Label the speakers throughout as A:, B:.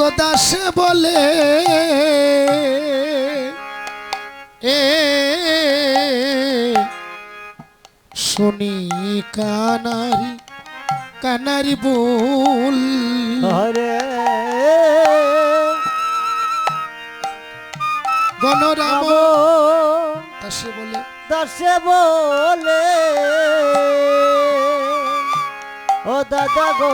A: গো দাসে বলে এ শুনি কানারি কানারি বল
B: হরে
A: গণরাম দাসে বলে
B: দাসে বলে ও দাদা গো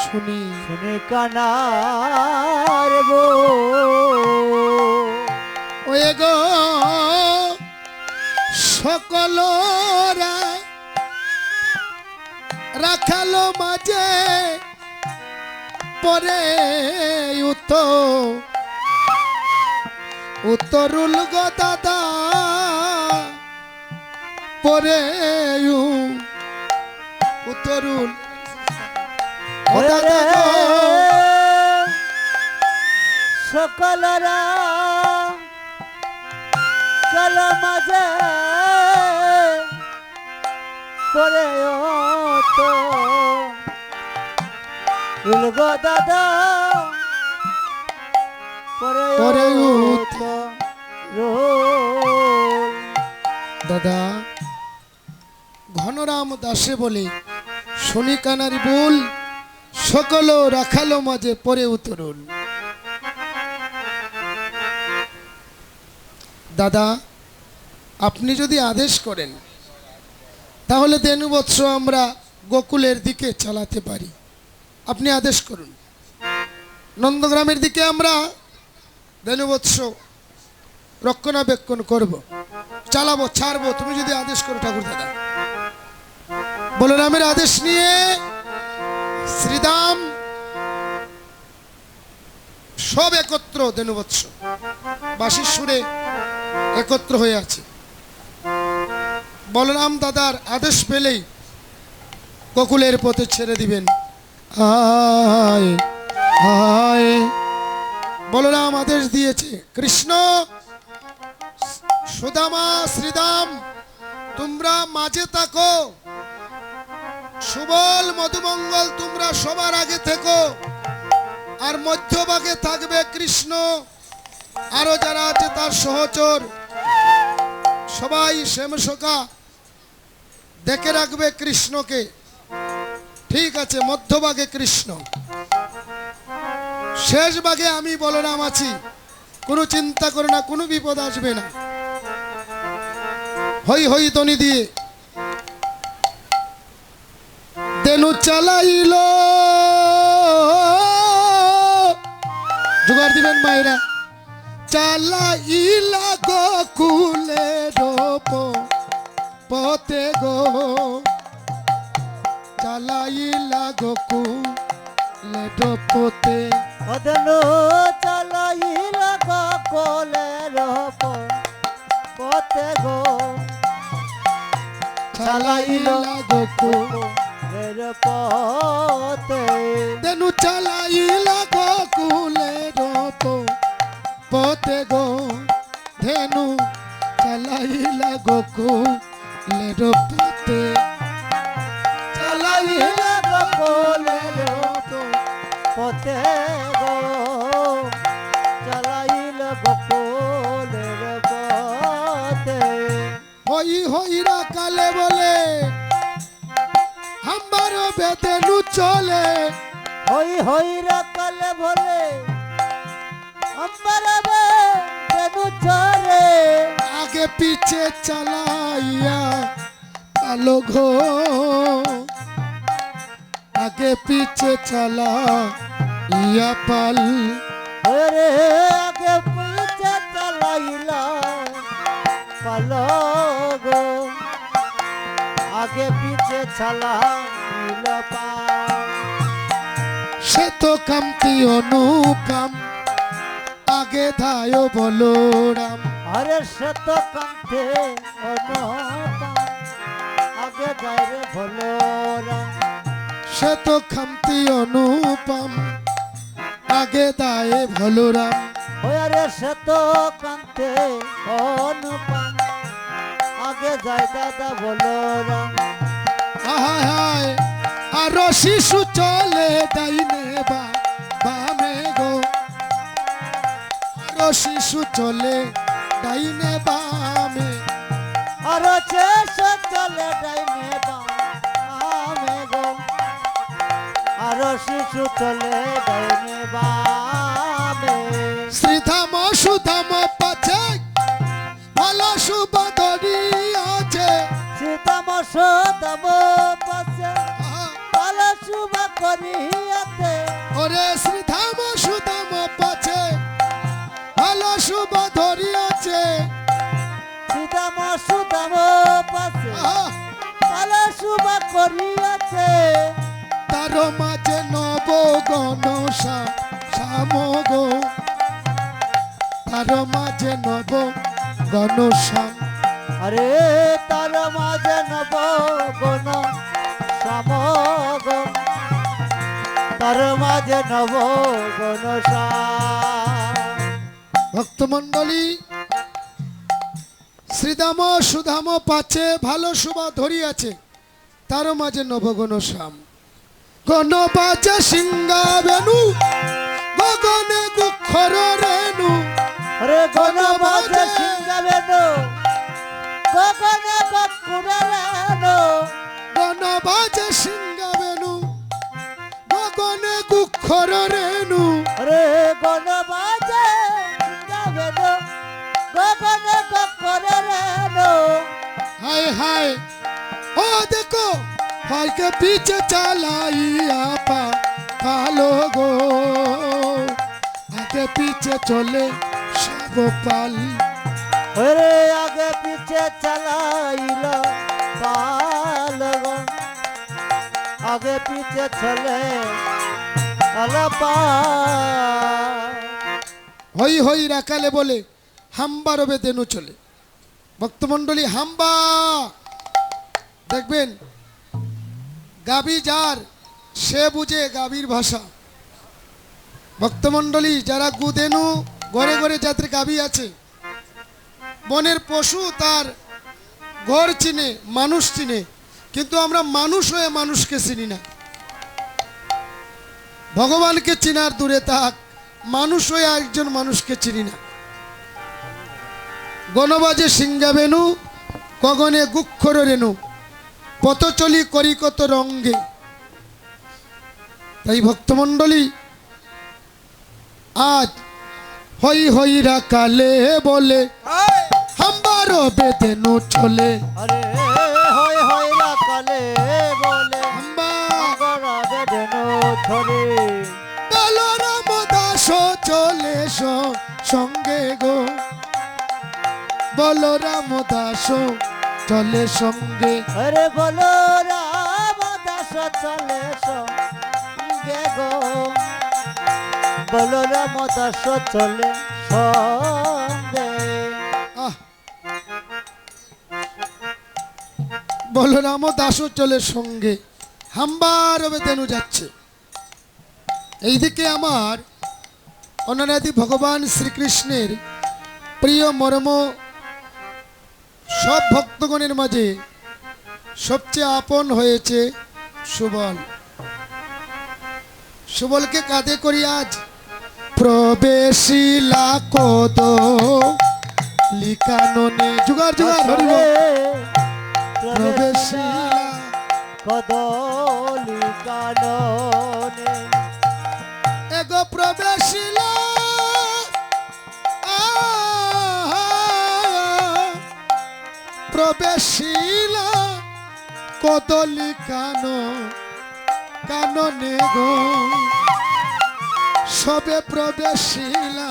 A: শুনি
B: শুনে কানার বো
A: ওয়ে গো সকলরা রাখালো মাঝে পরে উত্তরুল গো দাদা পরে উত্তরুল ও দাদা গো
B: সকলরা কালো মাঝে পরে তো গো দাদা পরে
A: দাদা ঘনরাম দাসে বলে শনি কানারি বল সকল রাখালো মাঝে পরে উতরুল দাদা আপনি যদি আদেশ করেন তাহলে দেনুবৎস আমরা গোকুলের দিকে চালাতে পারি আপনি আদেশ করুন নন্দগ্রামের দিকে আমরা দেনুবৎস রক্ষণাবেক্ষণ করব চালাবো ছাড়বো তুমি যদি আদেশ করো ঠাকুর দাদা বলরামের আদেশ নিয়ে শ্রীদাম সব একত্র দেনুবৎস বাঁশির সুরে একত্র হয়ে আছে বলরাম দাদার আদেশ পেলেই গোকুলের পথে ছেড়ে দিবেন আয় আয় বলরাম আদেশ দিয়েছে কৃষ্ণ সুদামা শ্রীদাম তোমরা মাঝে থাকো সুবল মধুমঙ্গল তোমরা সবার আগে থেকো আর মধ্যভাগে থাকবে কৃষ্ণ আরো যারা আছে তার সহচর সবাই শ্যামসখা দেখে রাখবে কৃষ্ণকে ঠিক আছে মধ্যভাগে কৃষ্ণ শেষ ভাগে আমি বলরাম আছি কোনো চিন্তা করো না কোনো বিপদ আসবে না হই হই ধ্বনি দিয়ে দেনু চালাইল জোগাড় দিবেন মায়েরা চালাইলা গোকুলের পথে গো চালাইলা গোকুলের পথে
B: অদনো চালাইলা গোকুলের পথে গো
A: চালাইলা
B: গোকুলের পথে
A: দেনু চালাইলা গোকুলের পথে গো ধেনু চালাইলা গোকুলের পথে চালাইলা
B: গোকুলের পথে গো চালাইলা গোকুলের পথে
A: হই হইরা কালে বলে আমার বেদেনু চলে
B: হই হইরা কালে বলে আমার বেদেনু চলে
A: আগে পিছে চালাইয়া কালো ঘো আগে পিছে চালাইয়া পাল
B: রে আগে পিছে চালাইলা পালো গো আগে পিছে চালাইলা পাল
A: সে তো কামতি অনুপম আগে ধায় বলরাম
B: আরে সে তো কান্তে অনুপম আগে যায় রে বলরাম
A: সে তো খামতি অনুপম আগে দায়ে বলরাম
B: আরে সে তো কান্তে অনুপম আগে যায় দাদা বলরাম
A: হায় হায় আর শিশু চলে ডাইনে শিশু চলে ডাইনে বামে,
B: আরো শিশু চলে ডাইনে বামে গো, আরো শিশু চলে ডাইনে বামে।
A: শ্রীধাম সুধাম পাছে ভালো শুভ ধরিয়াছে,
B: সীতাম সদাম পাশে ভালো শুভ করিয়াতে,
A: ওরে শ্রীধাম সুধাম পাছে ভালো শুভ ধরিয়াছে,
B: সীতাম সদাম পাশে
A: আহা,
B: ভালো শুভ করিয়াছে।
A: তার মাঝে নব গণসা সামগো, তার মাঝে নব গণশ্যাম,
B: আরে তার মাঝে নব গণ সামগম, তার মাঝে নব গণ
A: ভক্তমণ্ডলী শ্রীদাম সুধাম পাচ্ছে ভালো শোভা ধরিয়াছে, তার মাঝে নবগণ শ্যাম, গণ বাজে সিংহা বেনু গগনে গুক্ষর রেণু,
B: রে গণ মাঝে সিংহাবেনো গগনে গকুরে রেনো,
A: গণ বাজে সিংহা বেনু গগনে গুক্ষর রেণু,
B: রে গণ মাঝে সিংহাবেনো গগনে গকুরে রেনো।
A: हाय हाय ओ देखो भाई के पीछे चलाइया पालो गो, आगे पीछे चले सब पाल,
B: ওরে আগে পিছে চালাইল পালগো, আগে পিছে চলে আলাপাল।
A: হই হই রাখালে বলে হাম্বা রবে দেনু চলে। ভক্তমণ্ডলী হাম্বা দেখবেন, গাবি যার সে বুঝে গাবির ভাষা। ভক্তমণ্ডলী যারা গুদেনু ঘরে ঘরে যাদের গাবি আছে, বনের পশু তার ঘর চিনে, মানুষ চিনে, কিন্তু আমরা মানুষ হয়ে মানুষকে চিনি না। ভগবানকে চিনার দূরে থাক, মানুষ হয়ে একজন মানুষকে চিনি না। গণবাজে সিংহাবেনু গগনে গুক্ষর রেণু, পথ চলি করি কত রঙ্গে। তাই ভক্তমণ্ডলী আজ হই হইরা কালে বলে হাম্বার বেদেনু চলে,
B: আরে হয় হয় রাকালে বলে
A: হাম্বা
B: গরাবে দেনো ছড়ে,
A: বলরাম দাস চলে সঙ্গে গো, বলরাম দাস চলে সঙ্গে,
B: আরে বলো রাম দাস চলে সঙ্গে গো, বলো রাম দাস চলে সঙ্গে।
A: আহ বলরাম দাস চলে সঙ্গে, হাম্বার বেদেনু যাচ্ছে। এইদিকে আমার অনারাদি ভগবান শ্রীকৃষ্ণের প্রিয় মর্ম সব ভক্তগণের মাঝে সবচেয়ে আপন হয়েছে সুবল। সুবলকে কাঁধে করি আজ প্রবেশিলা কদ লিকাননে, জুগার জুগার হরিব, প্রবেশিলা
B: কদলি কাননে,
A: এগো প্রবেশিলা প্রবেশিলা কদলি কাননে গো, সবে প্রবেশিলা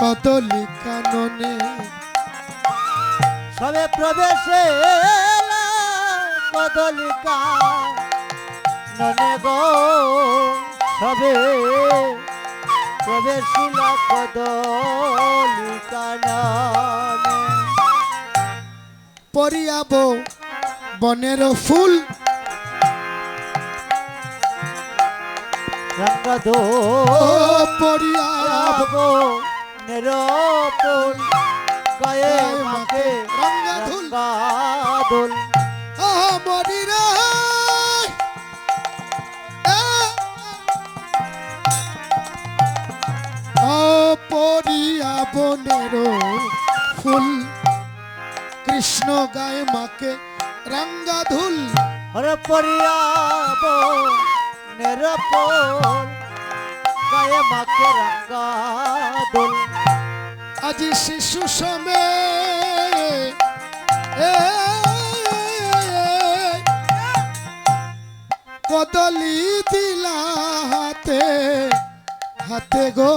A: কদলি কাননে,
B: সবে প্রবেশে কদলি কাননে গো, সবে প্রবেশিলা কদলি কাননে।
A: পরিয়াব বনের ফুল
B: রঙ্গদো
A: পরিয়াব
B: নিরপুল গায়ে মাকে
A: রঙ্গাধুল
B: রঙ্গাদুল,
A: মরিরা পরি বনেরো ফুল কৃষ্ণ গায়ে মাকে রাঙ্গা ধুল
B: ওরে পরিয়াব নিরপল গায়ে মাকে রাঙ্গা দোল
A: আজি শিশু সমে কদলি দিলা হাতে হাতে গো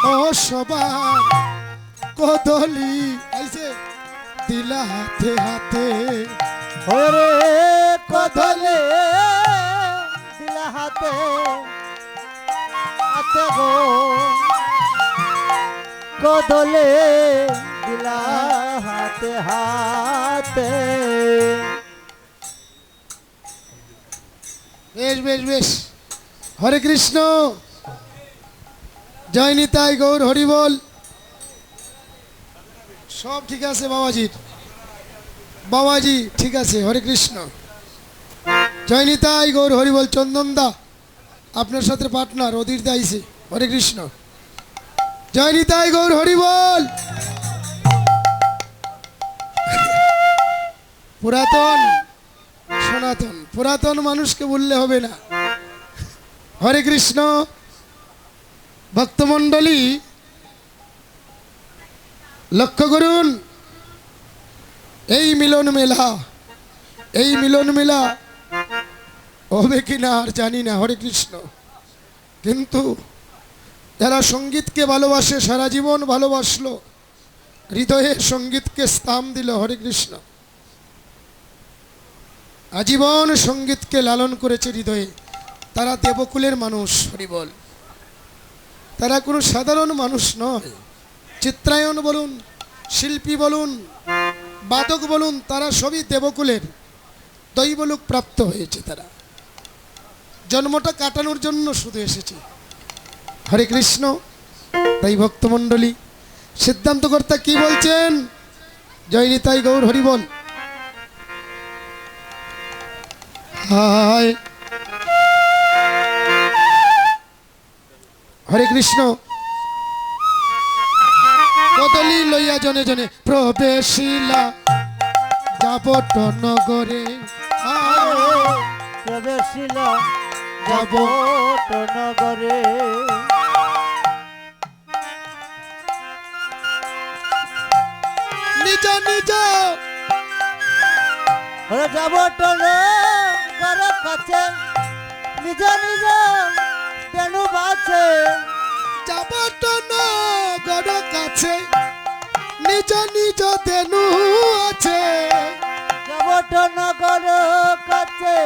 A: ও সবার কদলি আইছে দিলা হাতে হাতে
B: ওরে কদলে দিলা হাতে হাতে গো কদলে দিলা হাতে হাতে
A: বেশ বেশ বেশ হরে কৃষ্ণ জয় নিতাই গৌর হরি বল সব ঠিক আছে বাবাজির বাবাজি ঠিক আছে হরে কৃষ্ণ জয় নিতাই গৌর হরি বল চন্দন দা আপনার সাথে পার্টনার অধীর দা আইছে হরে কৃষ্ণ জয় নিতাই গৌর হরি বল পুরাতন সনাতন পুরাতন মানুষকে বললে হবে না হরে কৃষ্ণ ভক্তমণ্ডলী লক্ষ্য করুন এই মিলন মেলা হবে কিনা আর জানি না হরে কৃষ্ণ কিন্তু যারা সঙ্গীতকে ভালোবাসে সারা জীবন ভালোবাসলো হৃদয়ে সঙ্গীতকে স্থান দিল হরে কৃষ্ণ আজীবন সঙ্গীতকে লালন করেছে হৃদয়ে তারা দেবকুলের মানুষ হরি বল তারা কোনো সাধারণ মানুষ নয় চিত্রায়ন বলুন শিল্পী বলুন বাদক বলুন তারা সবই দেবকুলের দৈবলোক প্রাপ্ত হয়েছে তারা জন্মটা কাটানোর জন্য শুধু এসেছে হরে কৃষ্ণ তাই ভক্তমণ্ডলী সিদ্ধান্তকর্তা কি বলছেন জয় নিতাই গৌর হরি বল হায় হরে কৃষ্ণ কদলি লইয়া জনে জনে প্রবেশিলা যাবট নগরে
B: প্রবেশিলা যাবট নগরে
A: নিজ নিজ
B: ওরে যাবট নগর কাছে নিজ নিজ বেনু বাছে
A: যাবট নগর কাছে নিজ নিজ দেনু আছে
B: যাবট নগর কাছে